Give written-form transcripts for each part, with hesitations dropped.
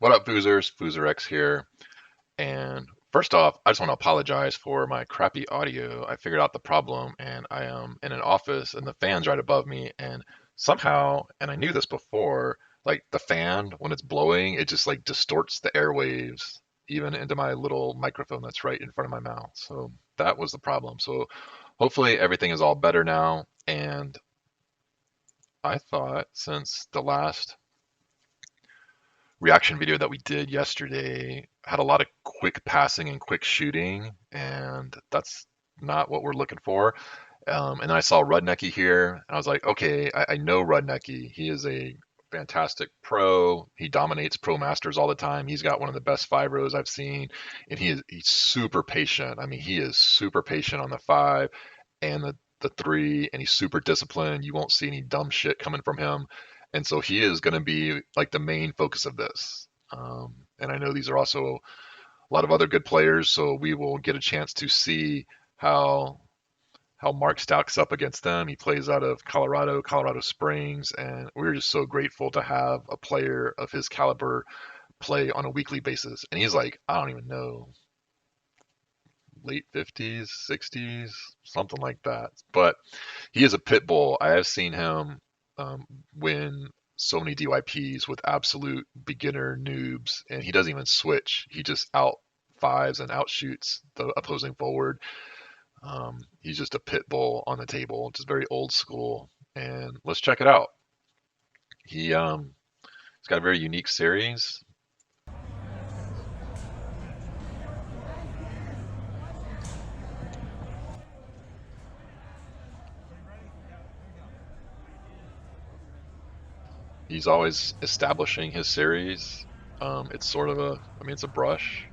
What up, Foosers? FooserX here. And first off, I just want to apologize for my crappy audio. I figured out the problem, and I am in an office, and the fan's right above me. And somehow, and I knew this before, like the fan, when it's blowing, it just like distorts the airwaves even into my little microphone that's right in front of my mouth. So that was the problem. So hopefully everything is all better now. And I thought since the last reaction video that we did yesterday had a lot of quick passing and quick shooting, and that's not what we're looking for. And then I saw Rudnicki here, and I was like, okay, I know Rudnicki. He is a fantastic pro. He dominates pro masters all the time. He's got one of the best five rows I've seen, and he's super patient. I mean, he is super patient on the five and the three, and he's super disciplined. You won't see any dumb shit coming from him. And so he is going to be like the main focus of this. And I know these are also a lot of other good players, so we will get a chance to see how Mark stacks up against them. He plays out of Colorado Springs, and we're just so grateful to have a player of his caliber play on a weekly basis. And he's like, I don't even know, late 50s, 60s, something like that. But he is a pit bull. I have seen him win so many DYPs with absolute beginner noobs, and he doesn't even switch. He just out fives and outshoots the opposing forward. He's just a pit bull on the table, just very old school. And let's check it out. He's got a very unique series. He's always establishing his series. It's sort of I mean, it's a brush.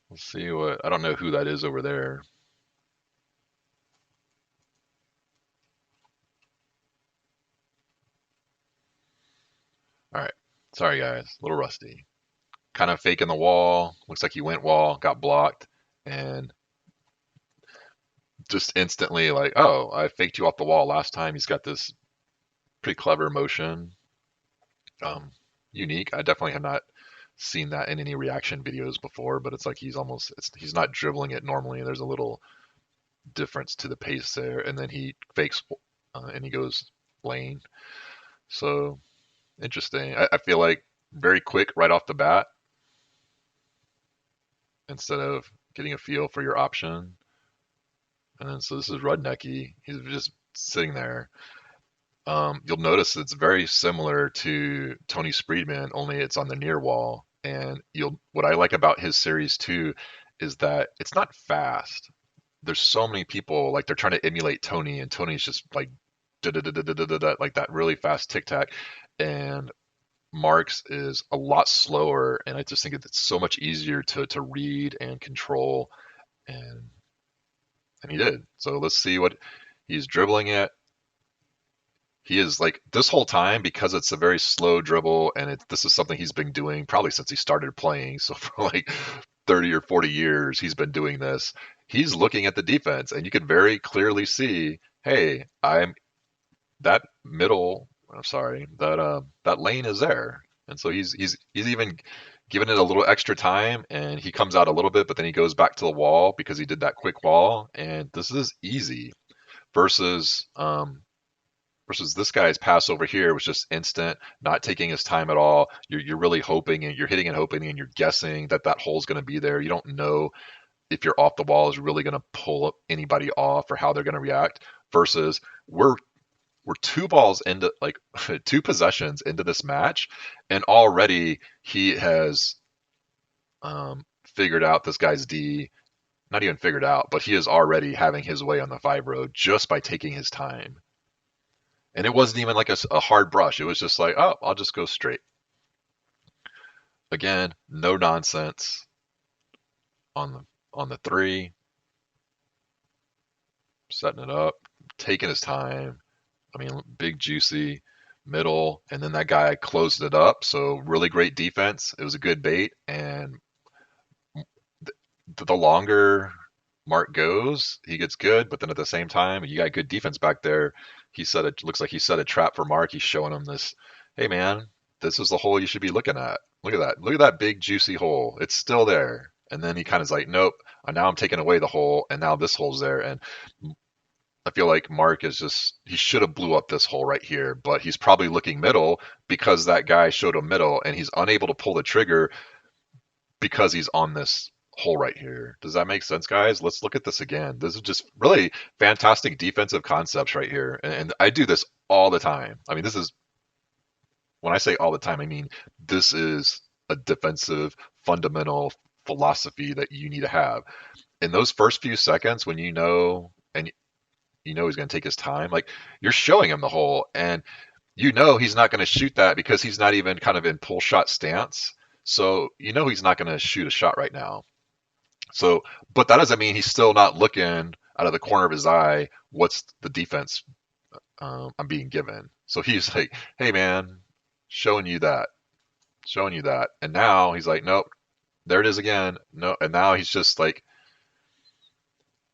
Let's see what, I don't know who that is over there. All right. Sorry, guys. A little rusty. Kind of faking the wall. Looks like he went wall, got blocked, and just instantly like, oh, I faked you off the wall last time. He's got this pretty clever motion. Um, Unique. I definitely have not seen that in any reaction videos before, but it's like he's not dribbling it normally. There's a little difference to the pace there, and then he fakes and he goes lane. So interesting. I feel like very quick right off the bat instead of getting a feel for your option. And then so this is Rudnicki. He's just sitting there. You'll notice it's very similar to Tony Spreedman, only it's on the near wall. And you'll what I like about his series too is that it's not fast. There's so many people like they're trying to emulate Tony, and Tony's just like da da da da da da da like that really fast tic tac. And Mark's is a lot slower, and I just think it's so much easier to read and control, and he did. So let's see what he's dribbling it. He is like this whole time because it's a very slow dribble, and this is something he's been doing probably since he started playing. So for like 30 or 40 years, he's been doing this. He's looking at the defense, and you can very clearly see, hey, I'm that middle. I'm sorry, that lane is there, and so he's even giving it a little extra time, and he comes out a little bit, but then he goes back to the wall because he did that quick wall, and this is easy versus this guy's pass over here was just instant, not taking his time at all. You're really hoping and you're hitting and hoping and you're guessing that that hole's going to be there. You don't know if you're off the wall is really going to pull anybody off or how they're going to react. Versus we're two balls into like two possessions into this match, and already he has figured out this guy's D. Not even figured out, but he is already having his way on the five road just by taking his time. And it wasn't even like a hard brush. It was just like, oh, I'll just go straight. Again, no nonsense on the three, setting it up, taking his time. I mean, big juicy middle, and then that guy closed it up. So really great defense. It was a good bait, and the longer Mark goes, he gets good, but then at the same time, you got good defense back there. Looks like he set a trap for Mark. He's showing him this, hey man, this is the hole you should be looking at. Look at that. Look at that big juicy hole. It's still there. And then he kind of is like, nope, now I'm taking away the hole, and now this hole's there. And I feel like Mark is just, he should have blew up this hole right here, but he's probably looking middle because that guy showed him middle, and he's unable to pull the trigger because he's on this hole right here. Does that make sense, guys? Let's look at this again. This is just really fantastic defensive concepts right here. And I do this all the time. I mean, this is, when I say all the time, I mean, this is a defensive fundamental philosophy that you need to have. In those first few seconds, when you know, and you know he's going to take his time, like you're showing him the hole, and you know he's not going to shoot that because he's not even kind of in pull shot stance. So you know he's not going to shoot a shot right now. So, but that doesn't mean he's still not looking out of the corner of his eye. What's the defense I'm being given? So he's like, "Hey man, showing you that, showing you that," and now he's like, "Nope, there it is again." No, and now he's just like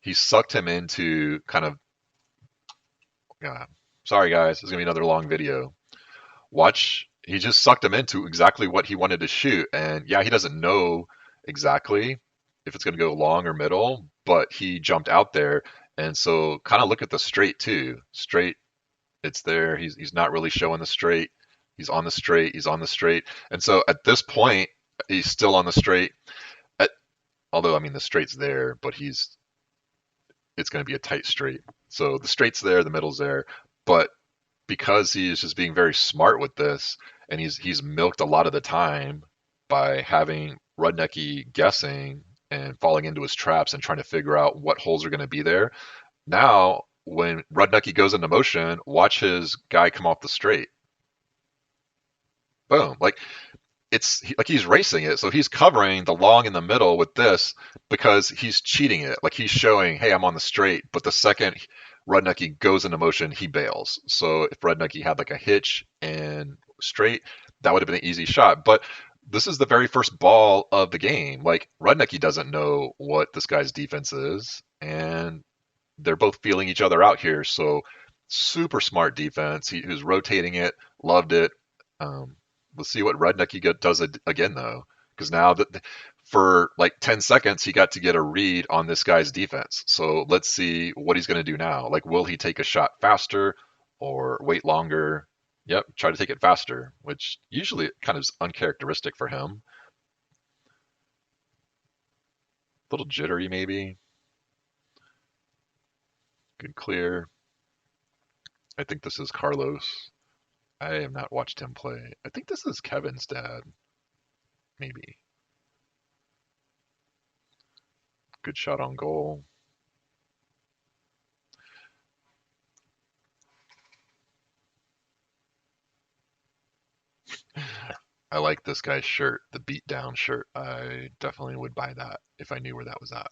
he sucked him into kind of. Sorry guys, this is gonna be another long video. Watch, he just sucked him into exactly what he wanted to shoot, and yeah, he doesn't know exactly if it's going to go long or middle, but he jumped out there. And so kind of look at the straight too. Straight, it's there. He's not really showing the straight. He's on the straight. He's on the straight. And so at this point, he's still on the straight. At, although I mean the straight's there, but it's going to be a tight straight. So the straight's there, the middle's there, but because he is just being very smart with this, and he's milked a lot of the time by having Rudnicki guessing and falling into his traps and trying to figure out what holes are going to be there. Now, when Rudnicki goes into motion, watch his guy come off the straight. Boom! Like he's racing it, so he's covering the long in the middle with this because he's cheating it. Like he's showing, hey, I'm on the straight, but the second Rudnicki goes into motion, he bails. So if Rudnicki had like a hitch and straight, that would have been an easy shot. But this is the very first ball of the game. Like Rudnicki doesn't know what this guy's defense is, and they're both feeling each other out here. So super smart defense. He was rotating it, loved it. Um, let's see what Rudnicki does again though, because now that for like 10 seconds he got to get a read on this guy's defense. So let's see what he's going to do now. Like, will he take a shot faster or wait longer? Yep, try to take it faster, which usually kind of is uncharacteristic for him. A little jittery maybe. Good clear. I think this is Carlos. I have not watched him play. I think this is Kevin's dad. Maybe. Good shot on goal. I like this guy's shirt, the beat down shirt. I definitely would buy that if I knew where that was at.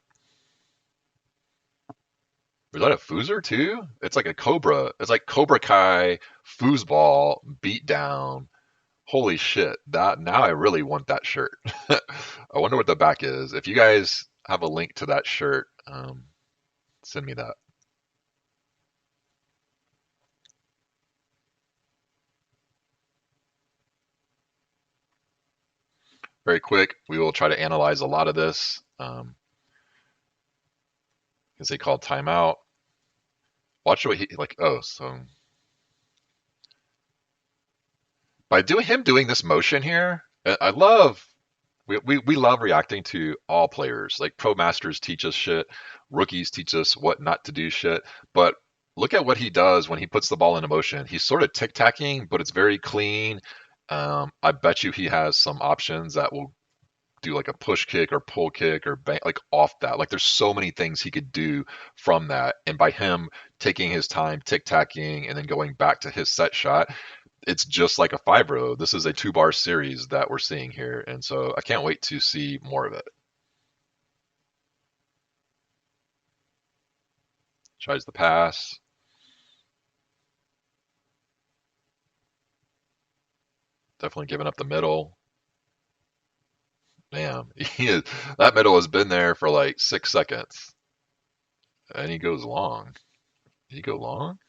Was that a Fooser too? It's like a Cobra. It's like Cobra Kai foosball beat down. Holy shit. That now I really want that shirt. I wonder what the back is. If you guys have a link to that shirt, send me that. Very quick, we will try to analyze a lot of this. Because they called timeout. Watch what he like. Oh, so by doing this motion here, I love. We love reacting to all players. Like pro masters teach us shit, rookies teach us what not to do shit. But look at what he does when he puts the ball into motion. He's sort of tic tacking, but it's very clean. I bet you he has some options that will do like a push kick or pull kick or bang, like off that. Like there's so many things he could do from that. And by him taking his time, tic tacking, and then going back to his set shot, it's just like a five row. This is a 2 bar series that we're seeing here. And so I can't wait to see more of it. Tries the pass. Definitely giving up the middle. Damn, that middle has been there for like 6 seconds. and he goes long. Did he go long?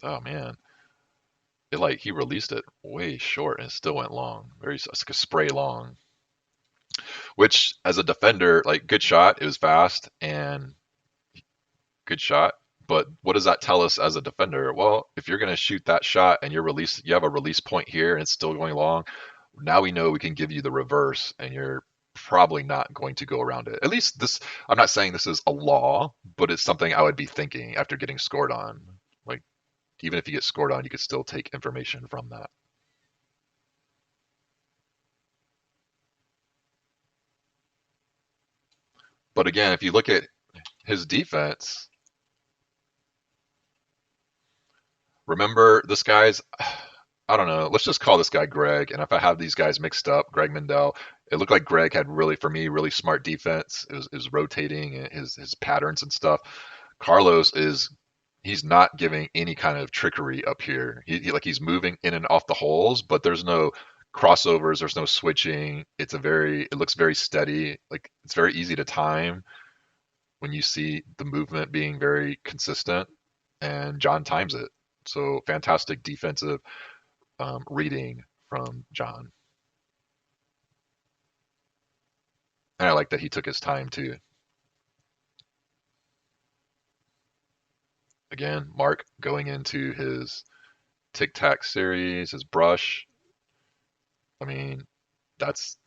Oh man, it like he released it way short and it still went long. Very it's like a spray long. Which as a defender, like good shot, it was fast and good shot. But what does that tell us as a defender? Well, if you're going to shoot that shot and you have a release point here and it's still going long, now we know we can give you the reverse and you're probably not going to go around it. At least this, I'm not saying this is a law, but it's something I would be thinking after getting scored on. Like, even if you get scored on, you could still take information from that. But again, if you look at his defense, remember this guy's, I don't know, let's just call this guy Greg. And if I have these guys mixed up, Greg Mendel, it looked like Greg had really, for me, really smart defense. It was rotating and his patterns and stuff. Carlos is he's not giving any kind of trickery up here. Like he's moving in and off the holes, but there's no crossovers, there's no switching. It looks very steady. Like it's very easy to time when you see the movement being very consistent, and John times it. So fantastic defensive reading from John, and I like that he took his time too. Again, Mark going into his tic tac series, his brush. I mean, that's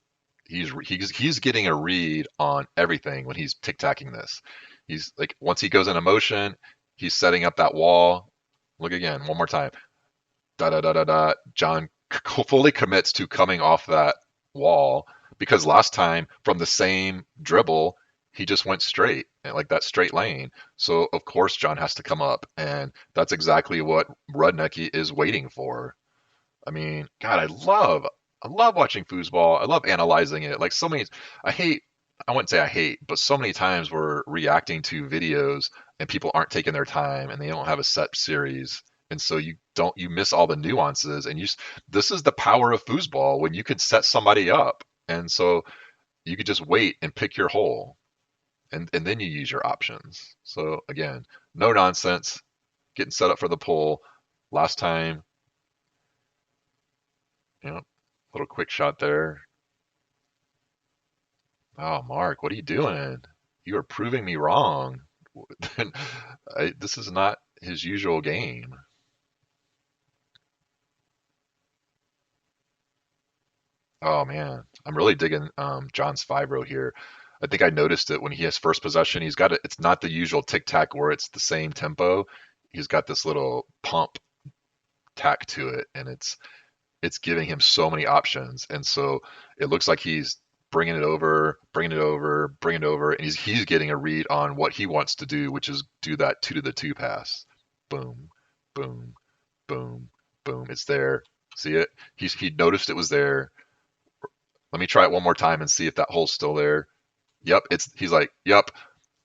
he's getting a read on everything when he's tic tacking this. He's like once he goes into motion, he's setting up that wall. Look again, one more time. Da da da da da. John fully commits to coming off that wall because last time from the same dribble he just went straight like that straight lane. So of course John has to come up, and that's exactly what Rudnicki is waiting for. I mean, God, I love watching foosball. I love analyzing it. Like so many, I hate. I wouldn't say I hate, but so many times we're reacting to videos and people aren't taking their time and they don't have a set series, and so you miss all the nuances. And this is the power of foosball when you could set somebody up, and so you could just wait and pick your hole, and then you use your options. So again, no nonsense, getting set up for the pull. Last time, little quick shot there. Oh, Mark, what are you doing? You are proving me wrong. This is not his usual game. Oh man, I'm really digging John's five row here. I think I noticed it when he has first possession. He's got it. It's not the usual tic tac where it's the same tempo. He's got this little pump tack to it, and it's giving him so many options. And so it looks like he's bringing it over, bringing it over, bringing it over, and he's getting a read on what he wants to do, which is do that two to the two pass. Boom, boom, boom, boom. It's there. See it? He noticed it was there. Let me try it one more time and see if that hole's still there. Yep, he's like, yep,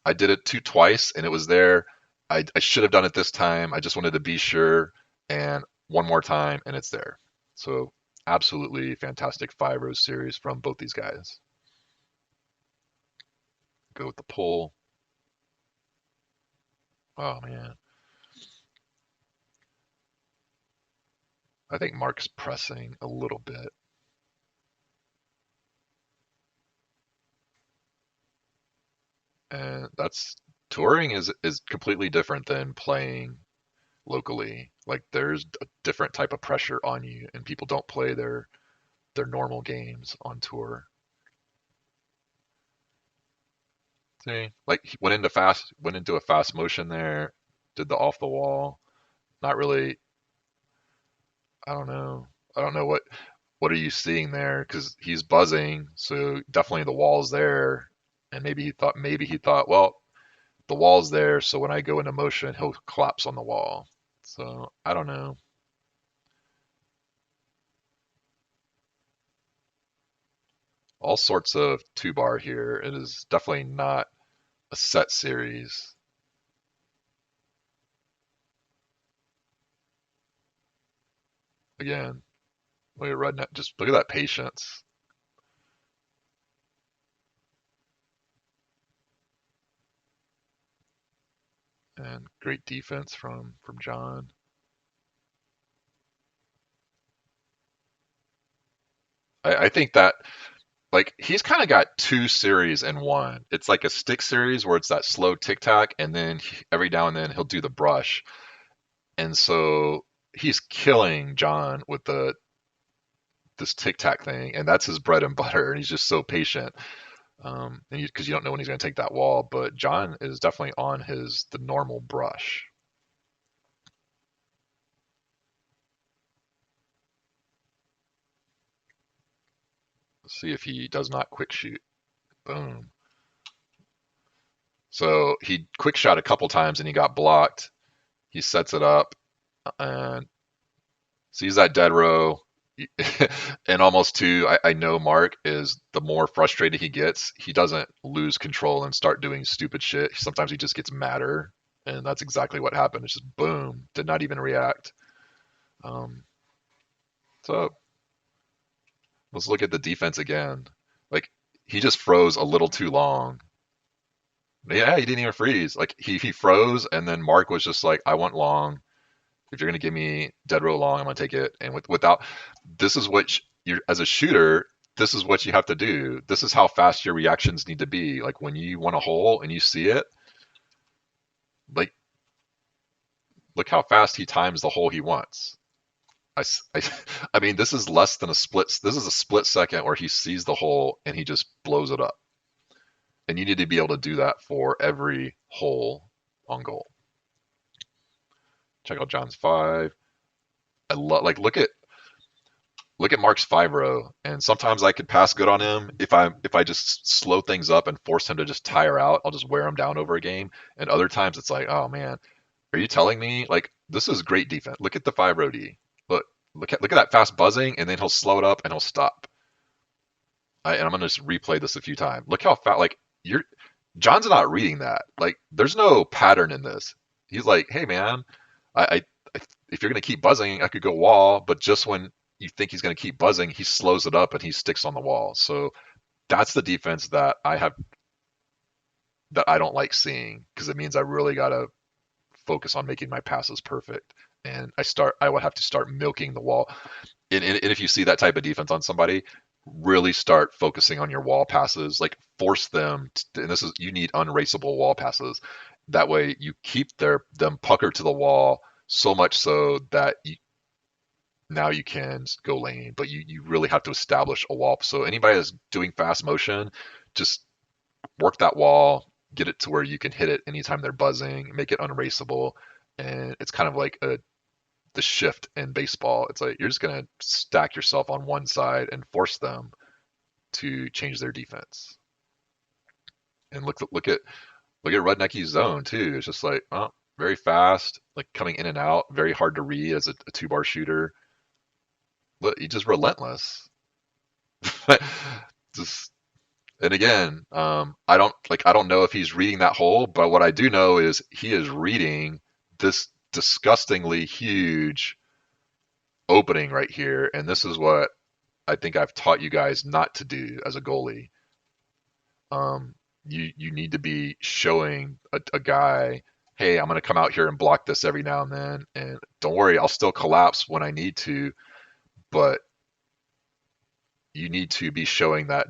I did it twice and it was there. I should have done it this time. I just wanted to be sure. And one more time and it's there. So absolutely fantastic five row series from both these guys. Go with the pull. Oh man. I think Mark's pressing a little bit. And that's touring is completely different than playing locally. Like there's a different type of pressure on you and people don't play their normal games on tour. See, like he went into a fast motion there, did the off the wall. Not really. I don't know. I don't know what are you seeing there because he's buzzing. So definitely the wall's there, and maybe he thought, well, the wall's there, so when I go into motion, he'll collapse on the wall. So I don't know. All sorts of two bar here. It is definitely not a set series. Again, look at Redneck. Just look at that patience. and great defense from John. I think that like he's kind of got two series in one. It's like a stick series where it's that slow tic tac, and then every now and then he'll do the brush, and so he's killing John with the this tic tac thing, and that's his bread and butter, and he's just so patient. And because you don't know when he's going to take that wall, but John is definitely on his the normal brush. Let's see if he does not quick shoot. Boom. So he quick shot a couple times and he got blocked. He sets it up and sees that dead row. And almost two, I know Mark is the more frustrated he gets, he doesn't lose control and start doing stupid shit. Sometimes he just gets madder. And that's exactly what happened. It's just boom, did not even react. Um, so let's look at the defense again. Like he just froze a little too long. Yeah, he didn't even freeze. Like he froze, and then Mark was just like, "I want long. If you're gonna give me dead row long, I'm gonna take it." And without, this is what you as a shooter, this is what you have to do. This is how fast your reactions need to be. Like when you want a hole and you see it, like look how fast he times the hole he wants. I, I, I mean, this is less than a split. This is a split second where he sees the hole and he just blows it up. And you need to be able to do that for every hole on goal. Check out John's five. I love like look at Mark's five row, and sometimes I could pass good on him if I just slow things up and force him to just tire out. I'll just wear him down over a game. And other times it's like, oh man, are you telling me like this is great defense? Look at the five row D. Look at that fast buzzing, and then he'll slow it up and he'll stop. And I'm gonna just replay this a few times. Look how fast like you're John's not reading that. Like there's no pattern in this. He's like, hey man, I, I if you're gonna keep buzzing, I could go wall, but just when you think he's gonna keep buzzing, he slows it up and he sticks on the wall. So that's the defense that I don't like seeing because it means I really gotta focus on making my passes perfect. And I would have to start milking the wall. And if you see that type of defense on somebody, really start focusing on your wall passes. Like force them, and this is you need unraceable wall passes. That way you keep them puckered to the wall so much so that now you can go lane, but you really have to establish a wall. So anybody that's doing fast motion, just work that wall, get it to where you can hit it anytime they're buzzing, make it unraceable, and it's kind of like the shift in baseball. It's like you're just gonna stack yourself on one side and force them to change their defense. And look at Rudnicki's zone too. It's just like oh, very fast, like coming in and out, very hard to read as a two bar shooter. Look, he's just relentless. Just and again, I don't know if he's reading that hole, but what I do know is he is reading this disgustingly huge opening right here, and this is what I think I've taught you guys not to do as a goalie. You need to be showing a guy, hey, I'm going to come out here and block this every now and then, and don't worry, I'll still collapse when I need to, but you need to be showing that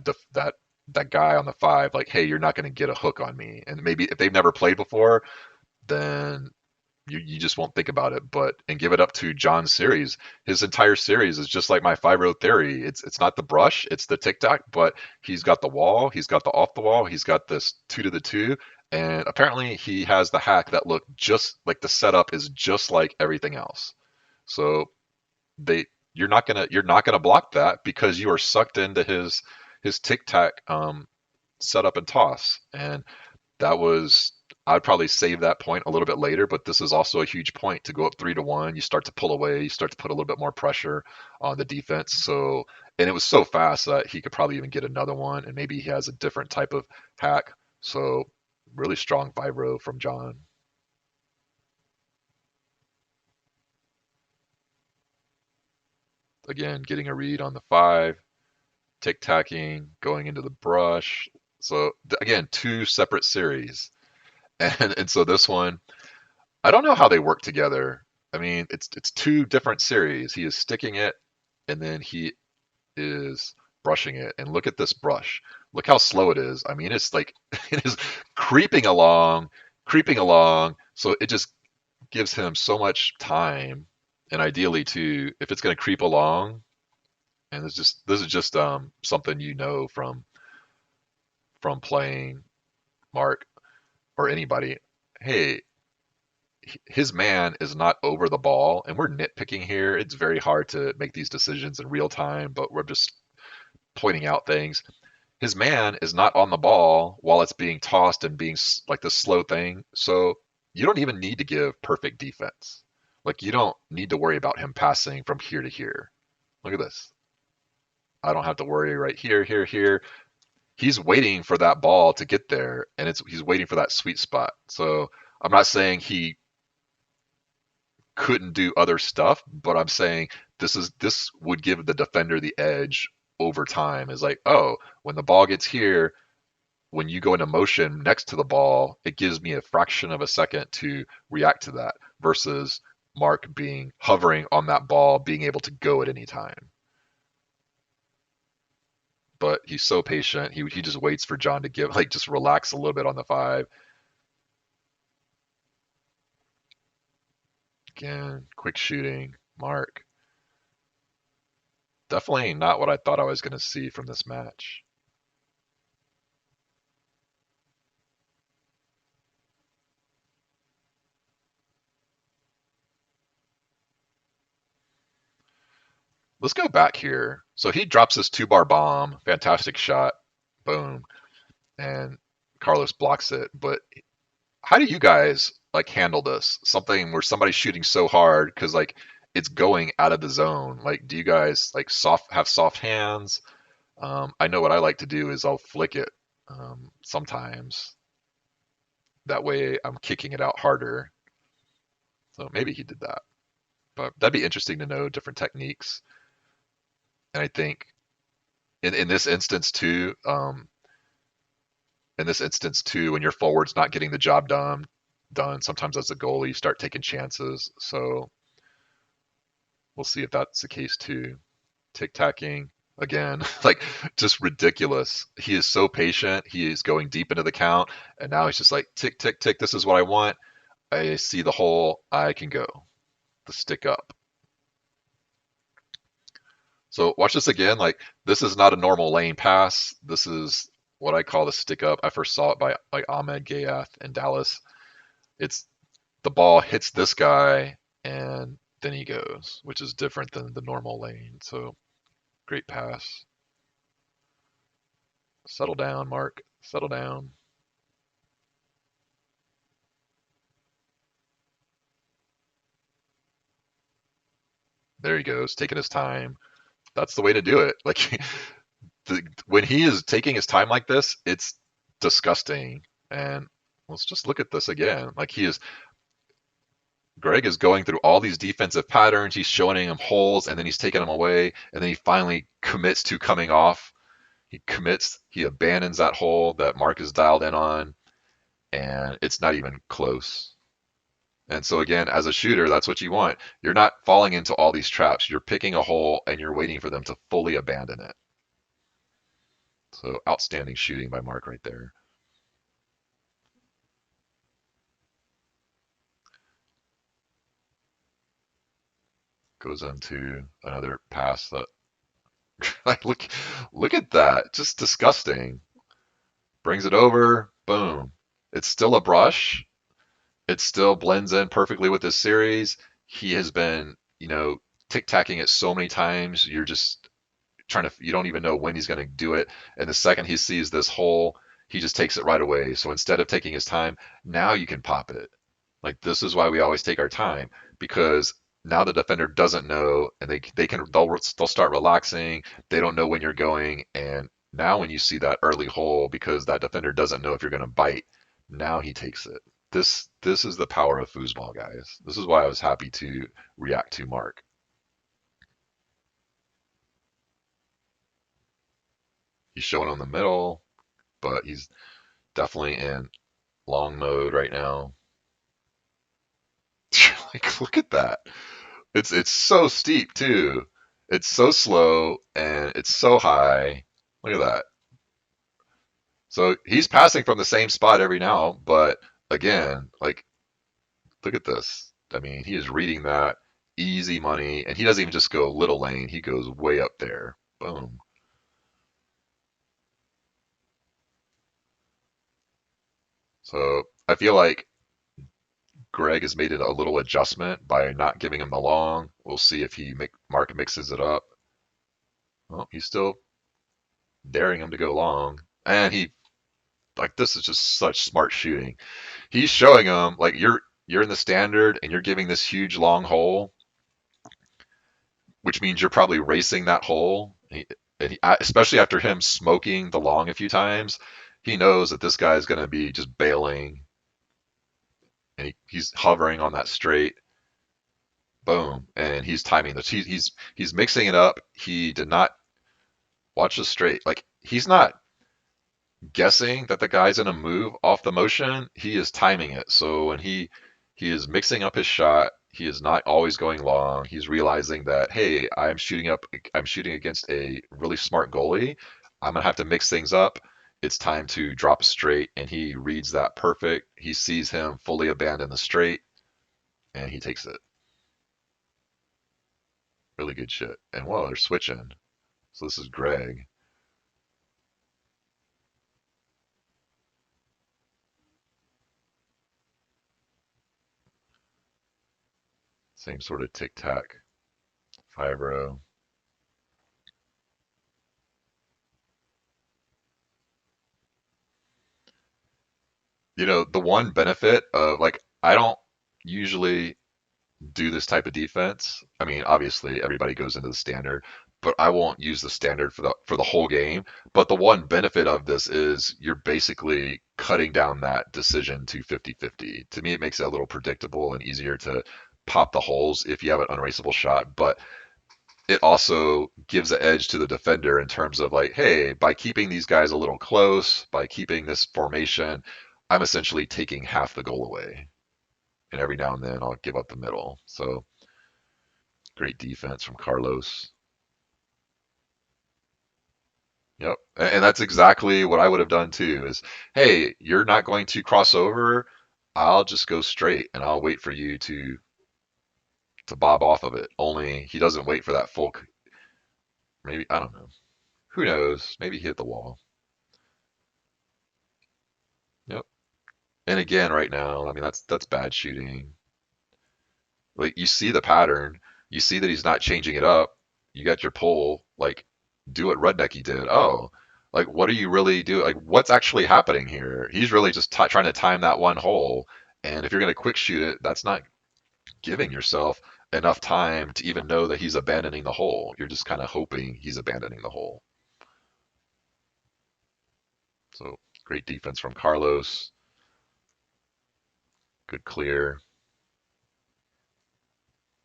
guy on the five, like, hey, you're not going to get a hook on me. And maybe if they've never played before, then you just won't think about it. But and give it up to John's series. His entire series is just like my five row theory. It's not the brush, it's the tic tac, but he's got the wall, he's got the off the wall, he's got this two to the two, and apparently he has the hack that look just like the setup is just like everything else. So they you're not gonna block that because you are sucked into his tic tac setup and toss. And that was I'd probably save that point a little bit later, but this is also a huge point to go up 3-1. You start to pull away, you start to put a little bit more pressure on the defense. So, and it was so fast that he could probably even get another one, and maybe he has a different type of hack. So, really strong 5 row from John. Again, getting a read on the five, tic tacking, going into the brush. So, again, two separate series. And so this one, I don't know how they work together. I mean, it's two different series. He is sticking it, and then he is brushing it. And look at this brush. Look how slow it is. I mean, it's like it is creeping along, creeping along. So it just gives him so much time. And ideally, too, if it's going to creep along, and this is just something you know from playing Mark or anybody. Hey, his man is not over the ball, and we're nitpicking here. It's very hard to make these decisions in real time, but we're just pointing out things. His man is not on the ball while it's being tossed and being like this slow thing. So you don't even need to give perfect defense. Like you don't need to worry about him passing from here to here. Look at this. I don't have to worry right here, here, here. He's waiting for that ball to get there, and he's waiting for that sweet spot. So I'm not saying he couldn't do other stuff, but I'm saying this would give the defender the edge over time. Is like, oh, when the ball gets here, when you go into motion next to the ball, it gives me a fraction of a second to react to that versus Mark being hovering on that ball, being able to go at any time. But he's so patient. He just waits for John to give like just relax a little bit on the five. Again, quick shooting. Mark. Definitely not what I thought I was going to see from this match. Let's go back here. So he drops this 2 bar bomb, fantastic shot, boom, and Carlos blocks it. But how do you guys like handle this? Something where somebody's shooting so hard because like it's going out of the zone. Like, do you guys like soft hands? I know what I like to do is I'll flick it sometimes. That way I'm kicking it out harder. So maybe he did that. But that'd be interesting to know different techniques. And I think in this instance too, when your forward's not getting the job done, sometimes as a goalie you start taking chances. So we'll see if that's the case too. Tic tacking again, like just ridiculous. He is so patient. He is going deep into the count, and now he's just like tick tick tick. This is what I want. I see the hole. I can go. The stick up. So watch this again. Like this is not a normal lane pass. This is what I call the stick up. I first saw it by like Ahmed Gayath in Dallas. It's the ball hits this guy and then he goes, which is different than the normal lane. So great pass. Settle down, Mark. Settle down. There he goes, taking his time. That's the way to do it. Like when he is taking his time like this, it's disgusting. And let's just look at this again. Like Greg is going through all these defensive patterns. He's showing him holes, and then he's taking them away, and then he finally commits to coming off. He commits. He abandons that hole that Mark is dialed in on, and it's not even close. And so again, as a shooter, that's what you want. You're not falling into all these traps. You're picking a hole and you're waiting for them to fully abandon it. So outstanding shooting by Mark right there. Goes into another pass that like look at that. Just disgusting. Brings it over, boom. It's still a brush. It still blends in perfectly with this series. He has been, tic-tacking it so many times. You're just you don't even know when he's going to do it. And the second he sees this hole, he just takes it right away. So instead of taking his time, now you can pop it. Like this is why we always take our time because now the defender doesn't know and they'll start relaxing. They don't know when you're going and now when you see that early hole because that defender doesn't know if you're going to bite, now he takes it. This is the power of foosball, guys. This is why I was happy to react to Mark. He's showing on the middle, but he's definitely in long mode right now. Like, look at that. It's so steep too. It's so slow and it's so high. Look at that. So he's passing from the same spot every now, but again, like, look at this. I mean, he is reading that easy money, and he doesn't even just go little lane. He goes way up there. Boom. So I feel like Greg has made it a little adjustment by not giving him the long. We'll see if Mark mixes it up. Well, he's still daring him to go long, and he like this is just such smart shooting. He's showing him like you're in the standard and you're giving this huge long hole, which means you're probably racing that hole. Especially after him smoking the long a few times, he knows that this guy's going to be just bailing, and he's hovering on that straight. Boom, and he's timing this. He's mixing it up. He did not watch the straight. Like he's not guessing that the guy's gonna move off the motion. He is timing it. So when he is mixing up his shot, he is not always going long. He's realizing that, hey, I'm shooting against a really smart goalie. I'm gonna have to mix things up. It's time to drop straight, and he reads that perfect. He sees him fully abandon the straight, and he takes it. Really good shit. And whoa, they're switching. So this is Greg. Same sort of tic tac. 5-row. The one benefit of like I don't usually do this type of defense. I mean, obviously everybody goes into the standard, but I won't use the standard for the whole game. But the one benefit of this is you're basically cutting down that decision to 50-50. To me, it makes it a little predictable and easier to pop the holes if you have an unraceable shot, but it also gives an edge to the defender in terms of like, hey, by keeping these guys a little close, by keeping this formation, I'm essentially taking half the goal away. And every now and then I'll give up the middle. So great defense from Carlos. Yep. And that's exactly what I would have done too is, hey, you're not going to cross over. I'll just go straight and I'll wait for you to bob off of it. Only he doesn't wait for that full. Maybe I don't know. Who knows? Maybe he hit the wall. Yep. And again, right now, I mean that's bad shooting. Like you see the pattern, you see that he's not changing it up. You got your pull, like do what Rudnicki did. Oh, like what are you really doing? Like what's actually happening here? He's really just trying to time that one hole. And if you're going to quick shoot it, that's not giving yourself enough time to even know that he's abandoning the hole. You're just kind of hoping he's abandoning the hole. So great defense from Carlos. Good clear.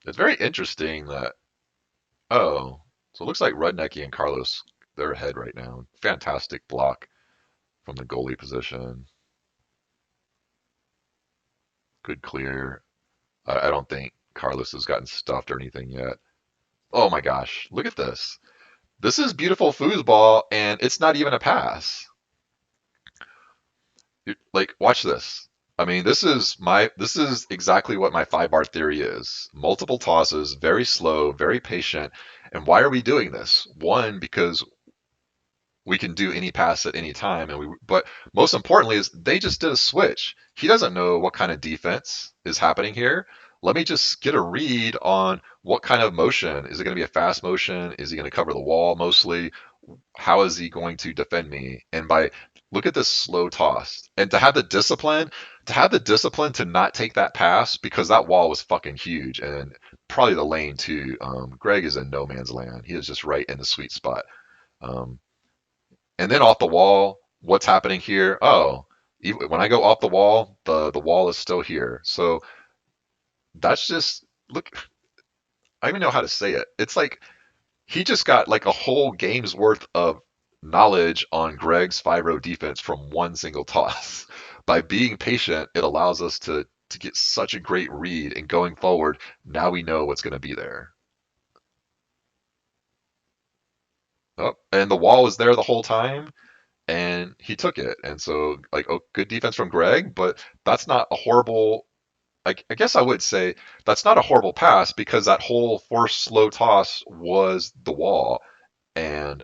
It's very interesting that oh, so it looks like Rudnicki and Carlos, they're ahead right now. Fantastic block from the goalie position. Good clear. I don't think Carlos has gotten stuffed or anything yet. Oh my gosh, look at this. This is beautiful foosball, and it's not even a pass. Like, watch this. I mean, this is exactly what my 5-bar theory is. Multiple tosses, very slow, very patient. And why are we doing this? One, because we can do any pass at any time but most importantly is they just did a switch. He doesn't know what kind of defense is happening here. Let me just get a read on what kind of motion. Is it going to be a fast motion? Is he going to cover the wall mostly? How is he going to defend me? And by look at this slow toss. And to have the discipline to not take that pass because that wall was fucking huge and probably the lane too. Greg is in no man's land. He is just right in the sweet spot. Um, and then off the wall, what's happening here? Oh, when I go off the wall, the wall is still here. So that's just look. I don't even know how to say it. It's like he just got like a whole game's worth of knowledge on Greg's 5-row defense from one single toss. By being patient, it allows us to to get such a great read. And going forward, now we know what's going to be there. Oh, and the wall was there the whole time, and he took it. And so, like, oh, good defense from Greg, but that's not a horrible. I guess I would say that's not a horrible pass because that whole forced slow toss was the wall, and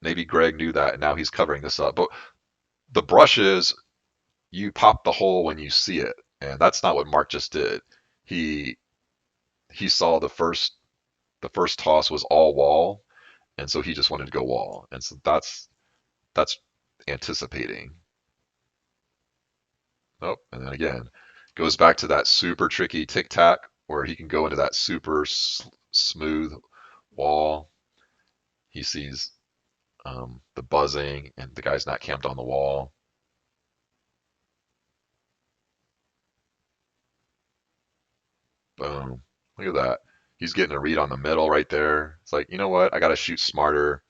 maybe Greg knew that, and now he's covering this up. But the brushes, you pop the hole when you see it, and that's not what Mark just did. He he saw the first toss was all wall, and so he just wanted to go wall, and so that's anticipating. Oh, and then again, goes back to that super tricky tic tac where he can go into that super smooth wall. He sees the buzzing, and the guy's not camped on the wall. Boom. Look at that. He's getting a read on the middle right there. It's like, you know what? I got to shoot smarter.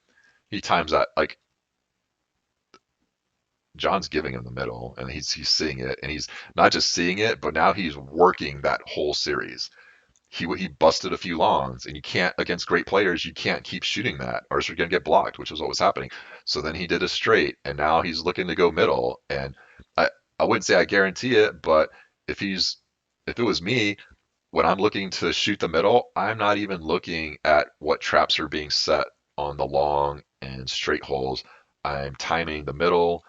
He times that like John's giving him the middle, and he's seeing it, and he's not just seeing it, but now he's working that whole series. He busted a few longs, and you can't against great players. You can't keep shooting that, or else you're gonna get blocked, which is what was happening. So then he did a straight, and now he's looking to go middle. And I I wouldn't say I guarantee it, but if he's if it was me, when I'm looking to shoot the middle, I'm not even looking at what traps are being set on the long and straight holes. I'm timing the middle.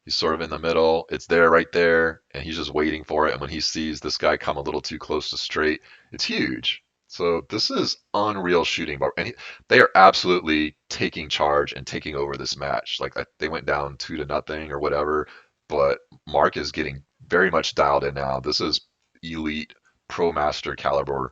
He's sort of in the middle. It's there right there, and he's just waiting for it. And when he sees this guy come a little too close to straight, it's huge. So this is unreal shooting, and they are absolutely taking charge and taking over this match. Like they went down 2-0 or whatever, but Mark is getting very much dialed in now. This is elite pro master caliber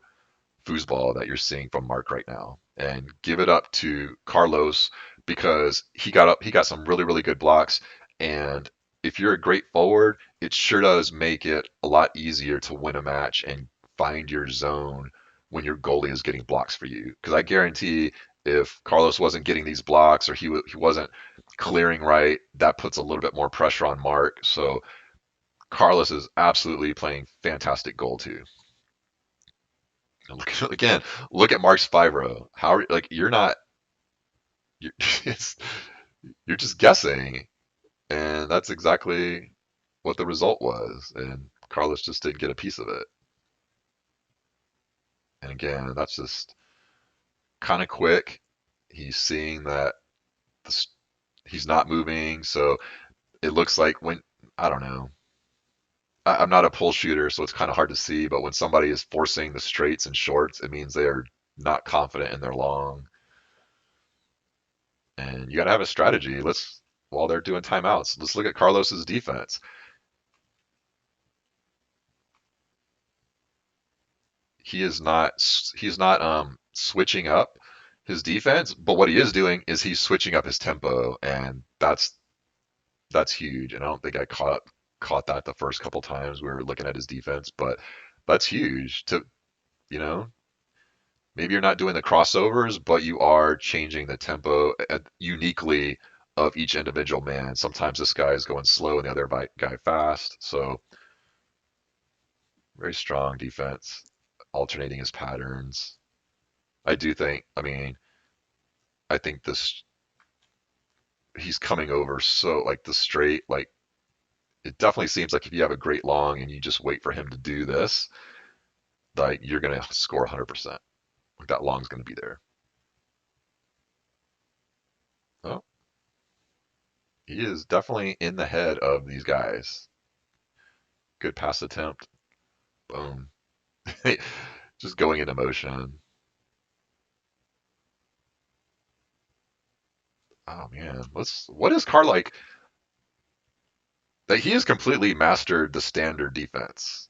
foosball that you're seeing from Mark right now. And give it up to Carlos because he got some really, really good blocks. And if you're a great forward, it sure does make it a lot easier to win a match and find your zone when your goalie is getting blocks for you. Because I guarantee if Carlos wasn't getting these blocks or he wasn't clearing right, that puts a little bit more pressure on Mark. So Carlos is absolutely playing fantastic goal too. Look again. Look at Mark's 5-row. How like you're not you're, it's, you're just guessing, and that's exactly what the result was. And Carlos just didn't get a piece of it. And again, that's just kind of quick. He's seeing that the, he's not moving, so it looks like when I don't know. I'm not a pull shooter, so it's kind of hard to see. But when somebody is forcing the straights and shorts, it means they are not confident in their long. And you got to have a strategy. While they're doing timeouts, let's look at Carlos's defense. He's not switching up his defense, but what he is doing is he's switching up his tempo, and that's huge. And I don't think I caught that the first couple times we were looking at his defense, but that's huge to you know maybe you're not doing the crossovers, but you are changing the tempo uniquely of each individual man. Sometimes this guy is going slow and the other guy fast. So very strong defense, alternating his patterns. I do think, I mean, I think this he's coming over so like the straight, like it definitely seems like if you have a great long and you just wait for him to do this, like you're gonna score 100%. Like that long's gonna be there. Oh, he is definitely in the head of these guys. Good pass attempt. Boom. Just going into motion. Oh man, what is Carr like? That he has completely mastered the standard defense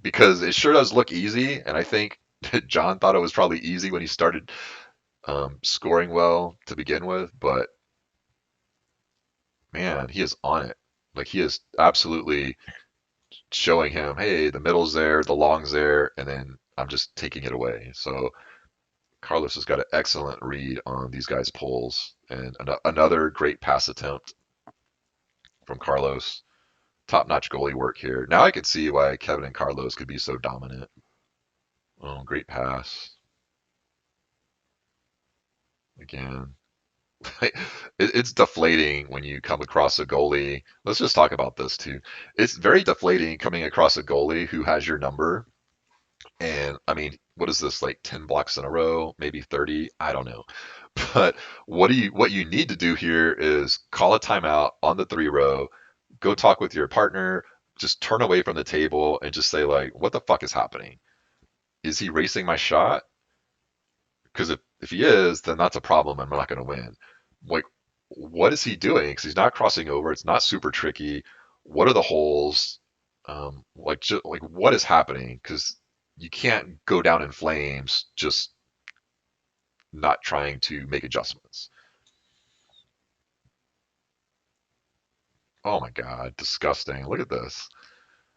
because it sure does look easy, and I think John thought it was probably easy when he started scoring well to begin with, but man, he is on it. Like he is absolutely showing him, hey, the middle's there, the long's there, and then I'm just taking it away. So Carlos has got an excellent read on these guys' pulls, and another great pass attempt from Carlos. Top-notch goalie work here. Now I can see why Kevin and Carlos could be so dominant. Oh, great pass. Again, it's deflating when you come across a goalie. Let's just talk about this too. It's very deflating coming across a goalie who has your number. And I mean, what is this, like 10 blocks in a row, maybe 30? I don't know. But what you need to do here is call a timeout on the 3 row, go talk with your partner, just turn away from the table and just say like, what the fuck is happening? Is he racing my shot? Because if he is, then that's a problem and we're not going to win. Like, what is he doing? Because he's not crossing over. It's not super tricky. What are the holes? Like what is happening? Because you can't go down in flames just not trying to make adjustments. Oh my God, disgusting. Look at this.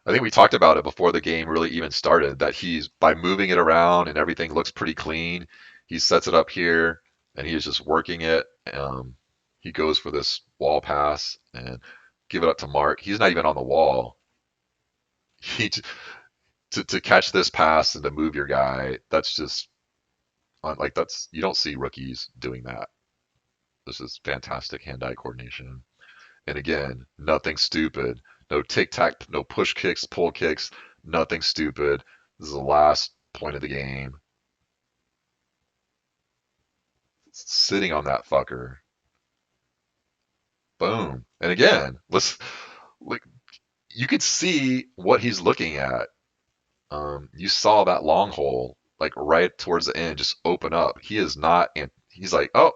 I think we talked about it before the game really even started that he's by moving it around and everything looks pretty clean. He sets it up here and he is just working it. He goes for this wall pass and give it up to Mark. He's not even on the wall. He to catch this pass and to move your guy. That's just like that's you don't see rookies doing that. This is fantastic hand-eye coordination. And again, nothing stupid. No tic tac, no push kicks, pull kicks, nothing stupid. This is the last point of the game. Sitting on that fucker. Boom. And again, let's like you could see what he's looking at. You saw that long hole like right towards the end just open up. He is not, and he's like, oh,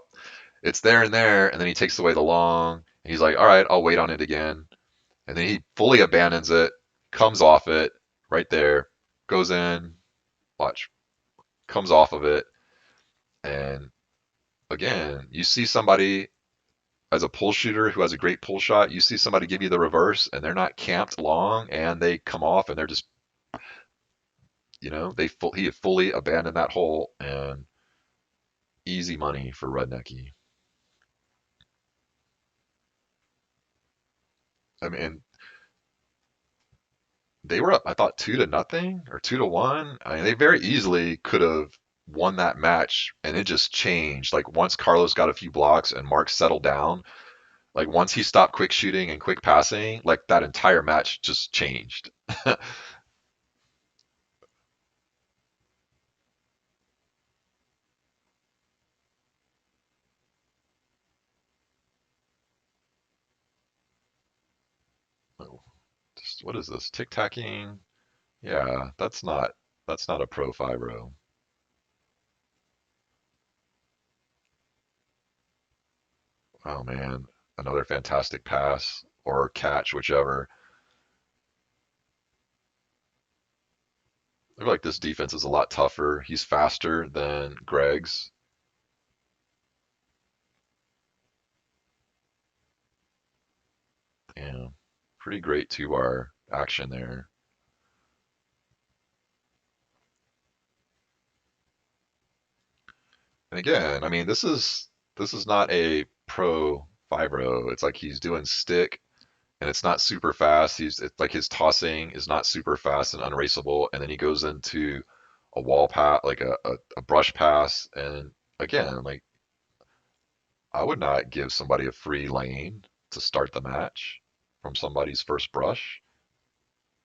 it's there and there, and then he takes away the long, and he's like, all right, I'll wait on it again. And then he fully abandons it, comes off it right there, goes in, watch, comes off of it. And again, you see somebody as a pull shooter who has a great pull shot, you see somebody give you the reverse and they're not camped long and they come off and they're just, he had fully abandoned that hole and easy money for Rudnicki. I mean, they were up, I thought 2-0 or 2-1. I mean, they very easily could have won that match, and it just changed. Like once Carlos got a few blocks and Mark settled down, like once he stopped quick shooting and quick passing, like that entire match just changed. Oh, what is this? Tic tacking? Yeah, that's not a pro 5-row. Oh man, another fantastic pass or catch, whichever. I feel like this defense is a lot tougher. He's faster than Greg's. Yeah, pretty great 2-bar action there. And again, I mean, this is not a pro 5-row. It's like he's doing stick and it's not super fast. It's like his tossing is not super fast and unraceable, and then he goes into a wall pass, like a brush pass, and again, like I would not give somebody a free lane to start the match from somebody's first brush.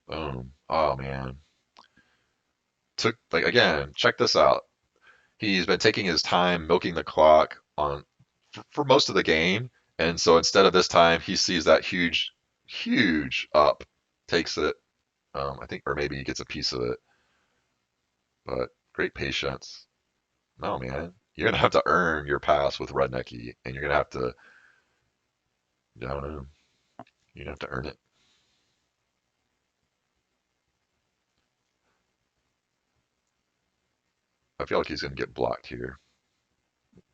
Boom. Oh man. Took like again, check this out. He's been taking his time milking the clock for most of the game, and so instead of this time, he sees that huge up, takes it. I think, or maybe he gets a piece of it, but great patience. No, man, you're gonna have to earn your pass with Rudnicki, and you're gonna have to, I don't know, you're gonna have to earn it. I feel like he's gonna get blocked here,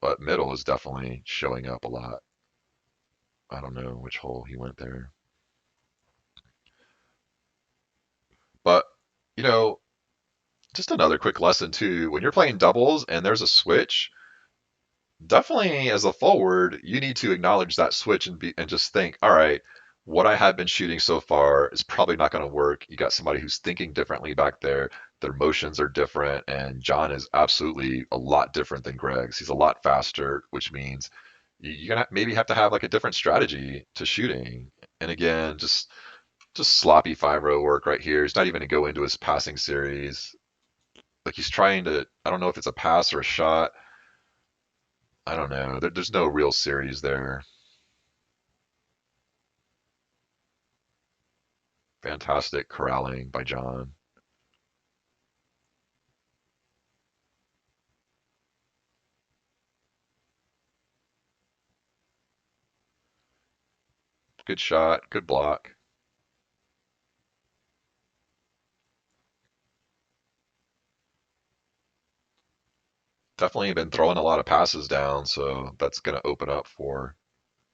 but middle is definitely showing up a lot. I don't know which hole he went there, but you know, just another quick lesson too. When you're playing doubles and there's a switch, definitely as a forward, you need to acknowledge that switch and just think, all right, what I have been shooting so far is probably not going to work. You got somebody who's thinking differently back there. Their motions are different, and John is absolutely a lot different than Greg's. He's a lot faster, which means you're gonna maybe have to have like a different strategy to shooting. And again, just sloppy 5-row work right here. He's not even going to go into his passing series. Like he's trying to, I don't know if it's a pass or a shot. I don't know. There's no real series there. Fantastic corralling by John. Good shot, good block. Definitely been throwing a lot of passes down, so that's going to open up for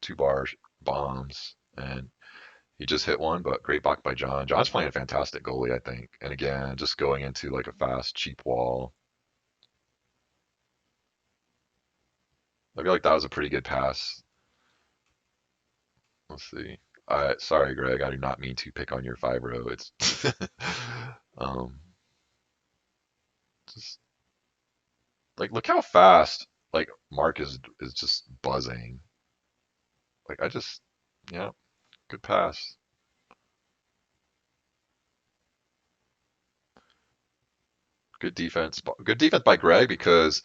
2-bar bombs. And he just hit one, but great block by John. John's playing a fantastic goalie, I think. And again, just going into like a fast, cheap wall. I feel like that was a pretty good pass. Let's see. Sorry, Greg. I do not mean to pick on your 5-row. It's um, just like look how fast like Mark is just buzzing. Like I just yeah, good pass. Good defense. Good defense by Greg because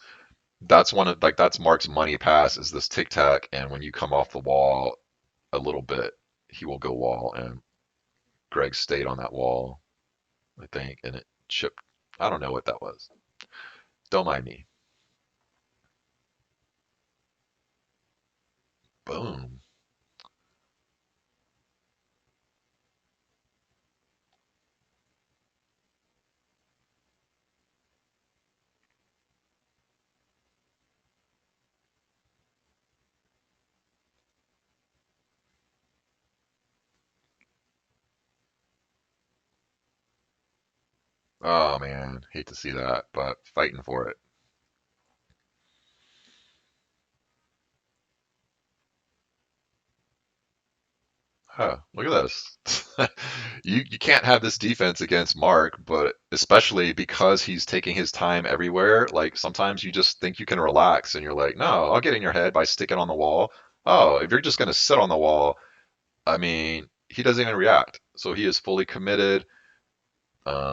that's one of like that's Mark's money pass is this tic tac, and when you come off the wall a little bit, he will go wall, and Greg stayed on that wall, I think, and it chipped. I don't know what that was. Don't mind me. Boom. Oh man, hate to see that, but fighting for it. Huh, look at this. You can't have this defense against Mark, but especially because he's taking his time everywhere, like sometimes you just think you can relax and you're like, no, I'll get in your head by sticking on the wall. Oh, if you're just gonna sit on the wall, I mean, he doesn't even react. So he is fully committed.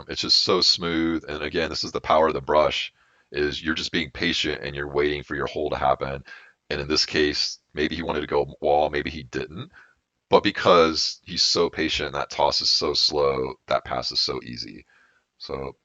It's just so smooth. And again, this is the power of the brush, is you're just being patient and you're waiting for your hole to happen. And in this case, maybe he wanted to go wall, maybe he didn't. But because he's so patient, that toss is so slow, that pass is so easy. So